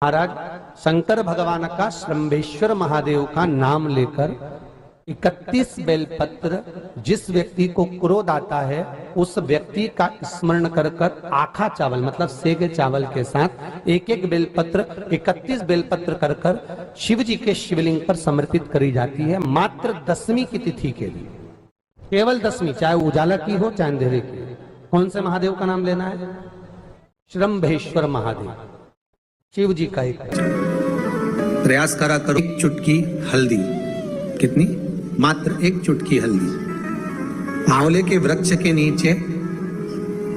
महाराज शंकर भगवान का श्रंभेश्वर महादेव का नाम लेकर 31 बेलपत्र जिस व्यक्ति को क्रोध आता है उस व्यक्ति का स्मरण कर कर आखा चावल मतलब सेगे चावल के साथ एक एक बेलपत्र 31 बेलपत्र कर कर शिव जी के शिवलिंग पर समर्पित करी जाती है। मात्र 10वीं की तिथि के लिए, केवल 10वीं, चाहे उजाला की हो चाहे अंधेरे की। कौन से महादेव का नाम लेना है? श्रंभेश्वर महादेव, शिव जी का एक प्रयास करा करो। एक चुटकी हल्दी, कितनी? मात्र एक चुटकी हल्दी आंवले के वृक्ष के नीचे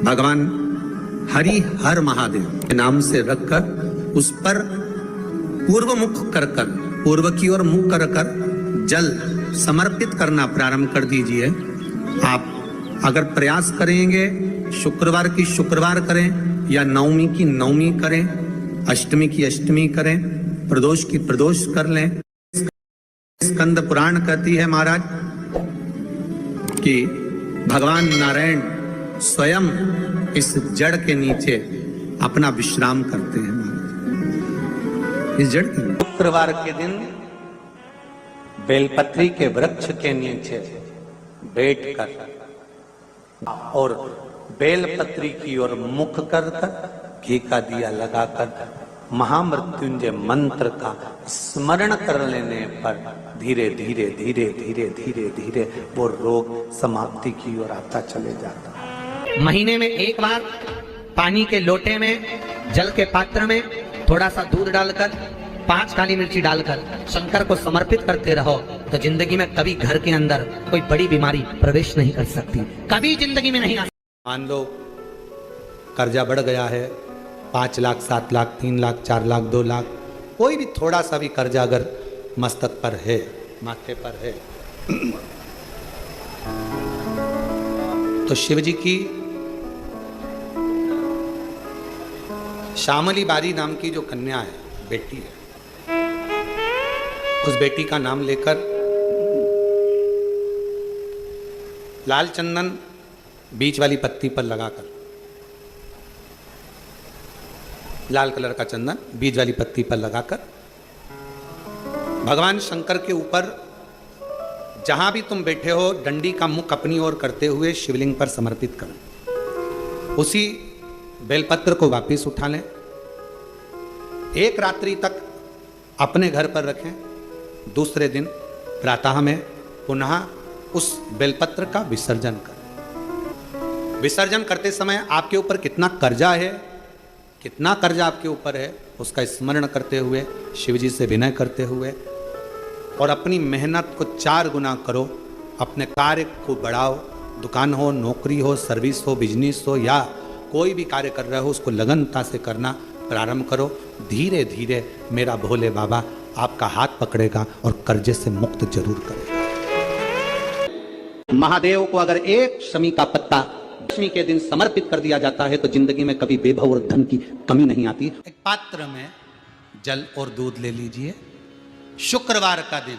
भगवान हरि हर महादेव के नाम से रखकर उस पर पूर्व मुख कर कर, पूर्व की ओर मुख कर कर जल समर्पित करना प्रारंभ कर दीजिए। आप अगर प्रयास करेंगे शुक्रवार की शुक्रवार करें या नवमी की नवमी करें, अष्टमी की अष्टमी करें, प्रदोष की प्रदोष कर लें। स्कंद पुराण कहती है महाराज कि भगवान नारायण स्वयं इस जड़ के नीचे अपना विश्राम करते हैं। इस जड़ के शुक्रवार के दिन बेलपत्री के वृक्ष के नीचे बैठकर और बेलपत्री की ओर मुख कर घी का दिया लगाकर महामृत्युंजय मंत्र का स्मरण कर लेने पर धीरे धीरे धीरे धीरे धीरे धीरे वो रोग समाप्ति की ओर आता चले जाता है। महीने में एक बार पानी के लोटे में, जल के पात्र में थोड़ा सा दूध डालकर 5 काली मिर्ची डालकर शंकर को समर्पित करते रहो तो जिंदगी में कभी घर के अंदर कोई बड़ी बीमारी प्रवेश नहीं कर सकती, कभी जिंदगी में नहीं आ। मान लो कर्जा बढ़ गया है, 5 लाख 7 लाख 3 लाख 4 लाख 2 लाख, कोई भी थोड़ा सा भी कर्जा अगर मस्तक पर है, माथे पर है, तो शिव जी की श्यामली बारी नाम की जो कन्या है, बेटी है, उस बेटी का नाम लेकर लाल चंदन बीच वाली पत्ती पर लगाकर, लाल कलर का चंदन बीज वाली पत्ती पर लगाकर भगवान शंकर के ऊपर जहां भी तुम बैठे हो डंडी का मुख अपनी ओर करते हुए शिवलिंग पर समर्पित करो। उसी बेलपत्र को वापस उठा लें, एक रात्रि तक अपने घर पर रखें, दूसरे दिन प्रातः में पुनः उस बेलपत्र का विसर्जन करें। विसर्जन करते समय आपके ऊपर कितना कर्जा है, कितना कर्जा आपके ऊपर है, उसका स्मरण करते हुए, शिव जी से विनय करते हुए और अपनी मेहनत को 4 गुना करो। अपने कार्य को बढ़ाओ, दुकान हो, नौकरी हो, सर्विस हो, बिजनेस हो या कोई भी कार्य कर रहे हो उसको लगनता से करना प्रारंभ करो। धीरे धीरे मेरा भोले बाबा आपका हाथ पकड़ेगा और कर्जे से मुक्त जरूर करेगा। महादेव को अगर एक शमी का पत्ता दशमी के दिन समर्पित कर दिया जाता है तो जिंदगी में कभी बेभव और धन की कमी नहीं आती। एक पात्र में जल और दूध ले लीजिए, शुक्रवार का दिन।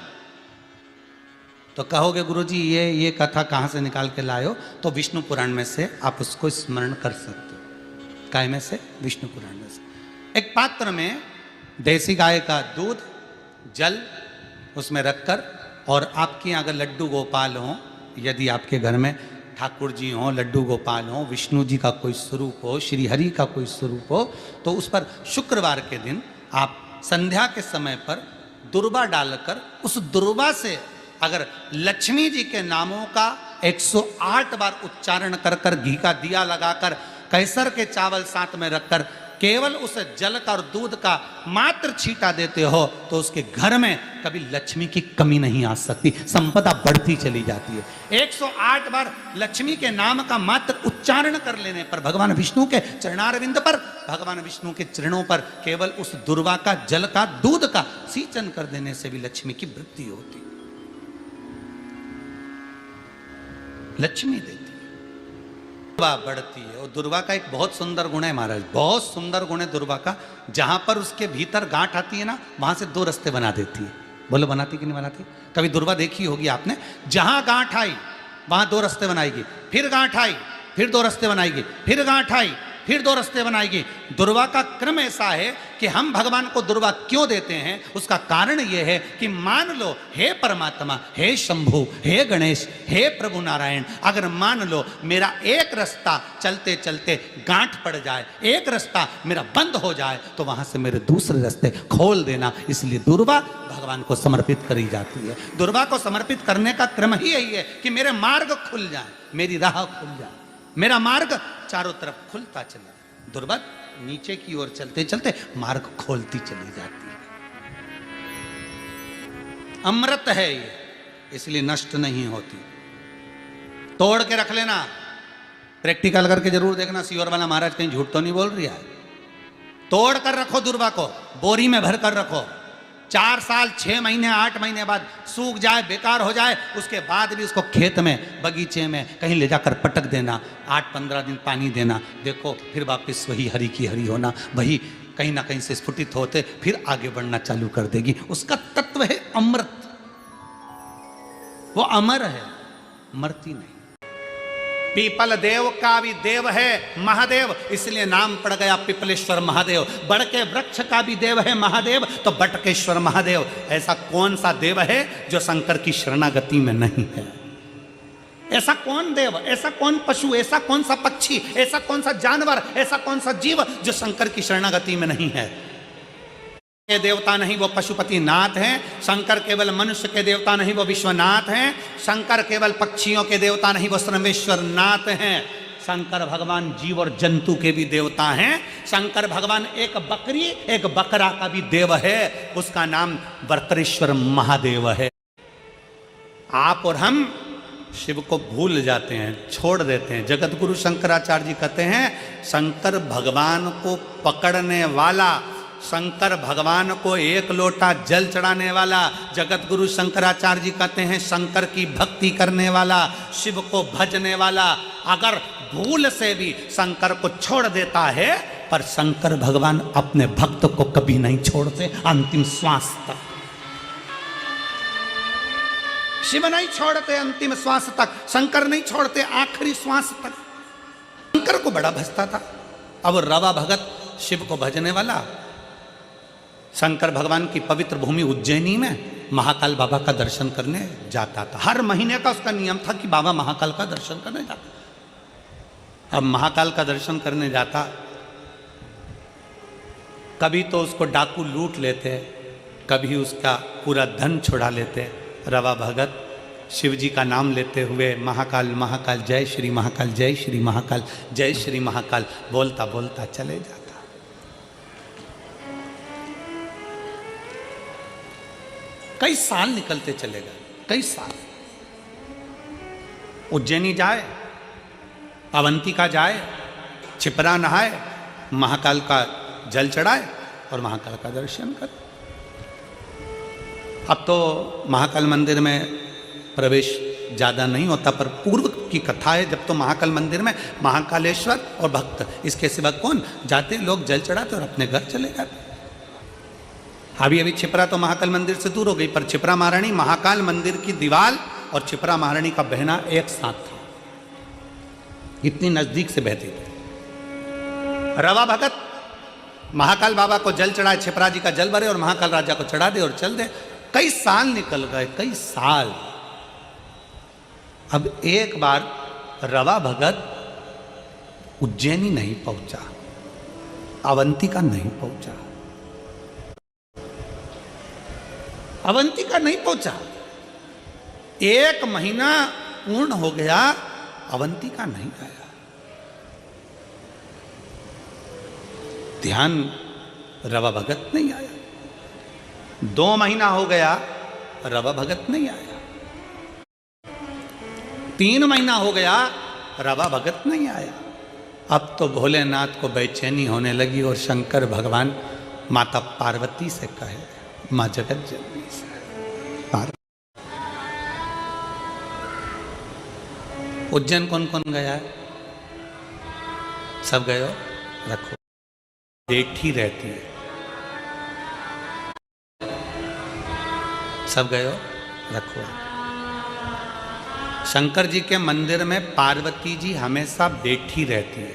तो कहोगे गुरुजी ये कथा कहाँ से निकाल के लाए हो? तो विष्णु पुराण में से आप उसको स्मरण कर सकते हो। काय में से? विष्णु पुराण में से। एक पात्र में देसी गाय का दूध, जल उसमें रखकर, और आपके यहाँ अगर लड्डू गोपाल हो, यदि आपके घर में ठाकुर जी हो, लड्डू गोपाल हो, विष्णु जी का कोई स्वरूप हो, श्री हरि का कोई स्वरूप हो, तो उस पर शुक्रवार के दिन आप संध्या के समय पर दुर्वा डालकर उस दुर्वा से अगर लक्ष्मी जी के नामों का 108 बार उच्चारण कर कर घी का दिया लगाकर कैसर के चावल साथ में रखकर केवल उस जल का और दूध का मात्र छींटा देते हो तो उसके घर में कभी लक्ष्मी की कमी नहीं आ सकती, संपदा बढ़ती चली जाती है। 108 बार लक्ष्मी के नाम का मात्र उच्चारण कर लेने पर भगवान विष्णु के चरणारविंद पर, भगवान विष्णु के चरणों पर केवल उस दुर्वा का, जल का, दूध का सिंचन कर देने से भी लक्ष्मी की वृद्धि होती, लक्ष्मी देती, दुर्वा बढ़ती है। और दुर्वा का एक बहुत सुंदर गुण है महाराज, बहुत सुंदर गुण है दुर्वा का। जहां पर उसके भीतर गांठ आती है ना, वहां से 2 रास्ते बना देती है। बोलो बनाती कि नहीं बनाती? कभी दुर्वा देखी होगी आपने, जहां गांठ आई वहां 2 रास्ते बनाएगी, फिर गांठ आई फिर 2 रास्ते बनाएगी, फिर गांठ आई फिर 2 रास्ते बनाएगी। दुर्वा का क्रम ऐसा है कि हम भगवान को दुर्वा क्यों देते हैं, उसका कारण यह है कि मान लो हे परमात्मा, हे शंभु, हे गणेश, हे प्रभु नारायण, अगर मान लो मेरा एक रास्ता चलते चलते गांठ पड़ जाए, एक रास्ता मेरा बंद हो जाए, तो वहां से मेरे दूसरे रास्ते खोल देना। इसलिए दुर्वा भगवान को समर्पित करी जाती है। दुर्वा को समर्पित करने का क्रम ही यही है कि मेरे मार्ग खुल जाए, मेरी राह खुल जाए, मेरा मार्ग चारों तरफ खुलता चला। दुर्वा नीचे की ओर चलते चलते मार्ग खोलती चली जाती है। अमृत है ये, इसलिए नष्ट नहीं होती। तोड़ के रख लेना, प्रैक्टिकल करके जरूर देखना, सीवर वाला महाराज कहीं झूठ तो नहीं बोल रही है। तोड़ कर रखो दुर्वा को, बोरी में भर कर रखो। 4 साल 6 महीने 8 महीने बाद सूख जाए, बेकार हो जाए, उसके बाद भी उसको खेत में, बगीचे में कहीं ले जाकर पटक देना, 8-15 दिन पानी देना, देखो फिर वापस वही हरी की हरी होना, वही कहीं ना कहीं से स्फुटित होते फिर आगे बढ़ना चालू कर देगी। उसका तत्व है अमृत, वो अमर है, मरती नहीं। पीपल देव का भी देव है महादेव, इसलिए नाम पड़ गया पिपलेश्वर महादेव। बड़ के वृक्ष का भी देव है महादेव, तो बटकेश्वर महादेव। ऐसा कौन सा देव है जो शंकर की शरणागति में नहीं है? ऐसा कौन देव, ऐसा कौन पशु, ऐसा कौन सा पक्षी, ऐसा कौन सा जानवर, ऐसा कौन सा जीव जो शंकर की शरणागति में नहीं है? के देवता नहीं वो पशुपति नाथ हैं, शंकर केवल मनुष्य के देवता नहीं वो विश्वनाथ हैं, शंकर केवल पक्षियों के देवता नहीं वो सर्वेश्वर नाथ हैं, शंकर भगवान जीव और जंतु के भी देवता हैं। शंकर भगवान एक बकरी एक बकरा का भी देव है, उसका नाम वर्तरेश्वर महादेव है। आप और हम शिव को भूल जाते हैं, छोड़ देते हैं। जगत गुरु शंकराचार्य जी कहते हैं, शंकर भगवान को पकड़ने वाला, शंकर भगवान को 1 लोटा जल चढ़ाने वाला, जगत गुरु शंकराचार्य जी कहते हैं शंकर की भक्ति करने वाला, शिव को भजने वाला, अगर भूल से भी शंकर को छोड़ देता है, पर शंकर भगवान अपने भक्त को कभी नहीं छोड़ते अंतिम श्वास तक। शिव नहीं छोड़ते अंतिम श्वास तक, शंकर नहीं छोड़ते आखिरी श्वास तक। शंकर को बड़ा भजता था। अब रवा भगत शिव को भजने वाला शंकर भगवान की पवित्र भूमि उज्जैनी में महाकाल बाबा का दर्शन करने जाता था। हर महीने का उसका नियम था कि बाबा महाकाल का दर्शन करने जाता। अब महाकाल का दर्शन करने जाता, कभी तो उसको डाकू लूट लेते, कभी उसका पूरा धन छुड़ा लेते। रवा भगत शिव जी का नाम लेते हुए महाकाल महाकाल जय श्री महाकाल, जय श्री महाकाल, जय श्री महाकाल बोलता बोलता चले जाता। कई साल निकलते चले गए, कई साल। उज्जैनी जाए, अवंतिका जाए, छिपरा नहाए, महाकाल का जल चढ़ाए और महाकाल का दर्शन करे। अब तो महाकाल मंदिर में प्रवेश ज़्यादा नहीं होता, पर पूर्व की कथा है, जब तो महाकाल मंदिर में महाकालेश्वर और भक्त, इसके सिवा कौन जाते? लोग जल चढ़ाते और अपने घर चले जाते। अभी छिपरा तो महाकाल मंदिर से दूर हो गई, पर छिपरा महारानी महाकाल मंदिर की दीवार और छिपरा महारानी का बहना एक साथ था, इतनी नजदीक से बहती थी। रवा भगत महाकाल बाबा को जल चढ़ाए, छिपरा जी का जल भरे और महाकाल राजा को चढ़ा दे और चल दे। कई साल निकल गए, कई साल। अब एक बार रवा भगत उज्जैनी नहीं पहुंचा, अवंतिका नहीं पहुंचा, अवंतिका नहीं पहुंचा। 1 महीना पूर्ण हो गया, अवंतिका नहीं आया। ध्यान रवा भगत नहीं आया। 2 महीना हो गया, रवा भगत नहीं आया। 3 महीना हो गया, रवा भगत नहीं आया। अब तो भोलेनाथ को बेचैनी होने लगी और शंकर भगवान माता पार्वती से कहे, माँ जगत जननी से, उज्जैन कौन कौन गया है? सब गए हो? रखो, बैठी रहती है। सब गए हो? रखो। शंकर जी के मंदिर में पार्वती जी हमेशा बैठी रहती है।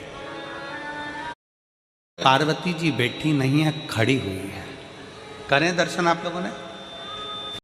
पार्वती जी बैठी नहीं है, खड़ी हुई है। करें दर्शन आप लोगों ने?